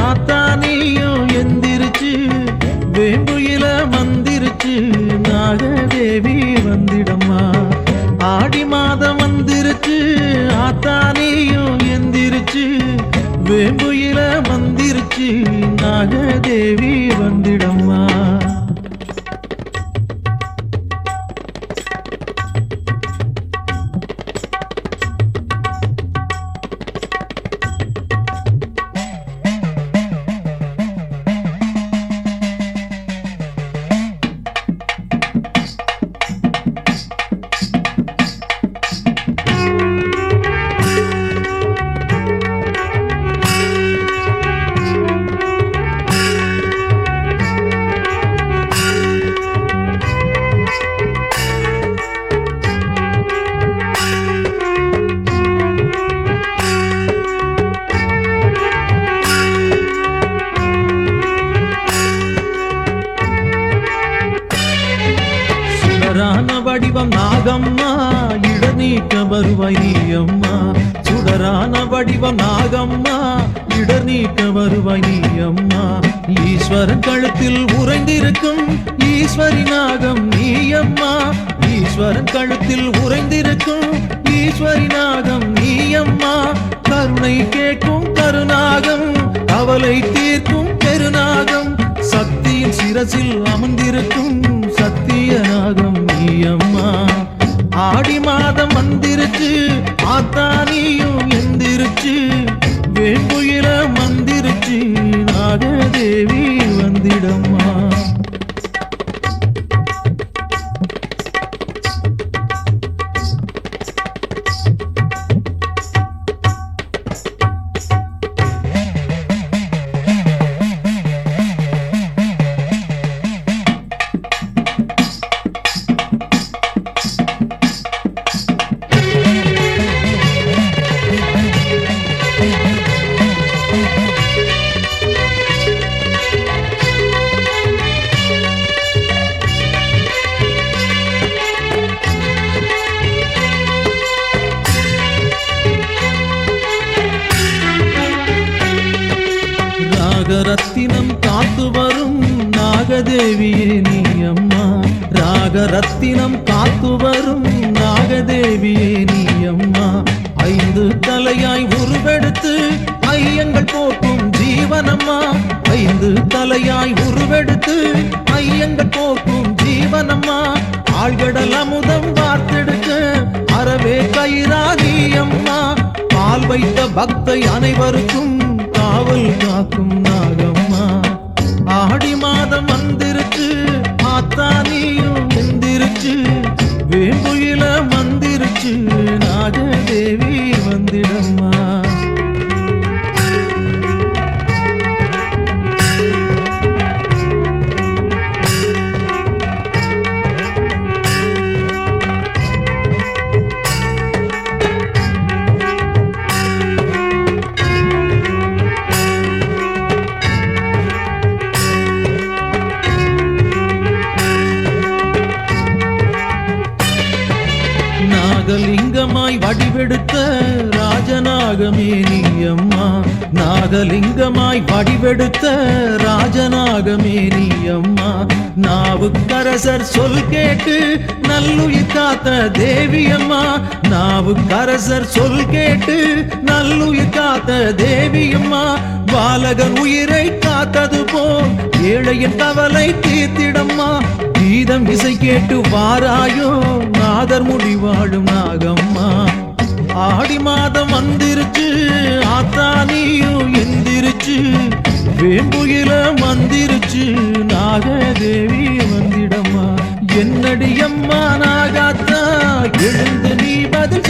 ஆத்தானியும் எந்திருச்சு வேம்புயில மந்திருச்சு நாகதேவி வந்திடம்மா. ஆடி மாதம் வந்திருச்சு ஆத்தானியும் எந்திருச்சு வேம்புயில மந்திருச்சு நாகதேவி வந்திடம்மா. வடிவம் நாகம்மா இடநீக்க வருவாய் நீ அம்மா. சுடரான வடிவம் நாகம்மா இடநீக்க வருவாய் நீ அம்மா. ஈஸ்வரன் கழுத்தில் உறைந்திருக்கும் ஈஸ்வரி நாகம் நீ அம்மா. ஈஸ்வரன் கழுத்தில் உறைந்திருக்கும் ஈஸ்வரி நாகம் நீ அம்மா. கருணை கேட்கும் கருநாகம் கவலை தீர்க்கும் பெருநாகம் சக்தியின் சிரசில் அமர்ந்திருக்கும் சத்திய நாகம் நீ அம்மா. ஆடி மாதம் வந்திருச்சு ஆத்தானியும் எந்திருச்சு வேம்புயில மந்திருச்சு நாகதேவி வந்திடம்மா. ராகரத்தினம் காத்து வரும் நாகதேவியே நீ அம்மா. ராகரத்தினம் காத்து வரும் நாகதேவியே நீ அம்மா. 5 தலையாய் உருவெடுத்து ஐயங்கள் போக்கும் ஜீவனம்மா. 5 தலையாய் உருவெடுத்து ஐயங்கள் போக்கும் ஜீவனம்மா. ஆழ்கடல் அமுதம் வார்த்தெடுக்க அறவே கயிறாகி அம்மா. பால் வைத்த பக்தை அனைவருக்கும் காவல் காக்கும் நாகம்மா. ஆடி மாதம் வந்திருச்சு ஆத்தானியும் எந்திருச்சு வேம்புயில மந்திருச்சு நாகதேவி வந்திடம்மா. நாகலிங்கமாய் வடிவெடுத்த ராஜநாகமே நீ அம்மா. நாகலிங்கமாய் வடிவெடுத்த ராஜநாகமே நீ அம்மா. நாவுக்கரசர் சொல் கேட்டு நல்லுயிர் காத்த தேவி அம்மா. நாவுக்கரசர் சொல் கேட்டு நல்லுயிர் காத்த தேவி அம்மா. பாலகன் உயிரை காத்தது போல் ஏழையின் கவலை தீர்த்திடம்மா. கீதம் இசை கேட்டு வாராயோ நாதர் முடி வாழும் நாகம்மா. ஆடி மாதம் வந்திருச்சு ஆத்தானியும் எந்திருச்சு வேம்புயில மந்திருச்சு நாகதேவி வந்திடம்மா. என்னடி அம்மா நாகாத்தா எழுந்து நீ பதில்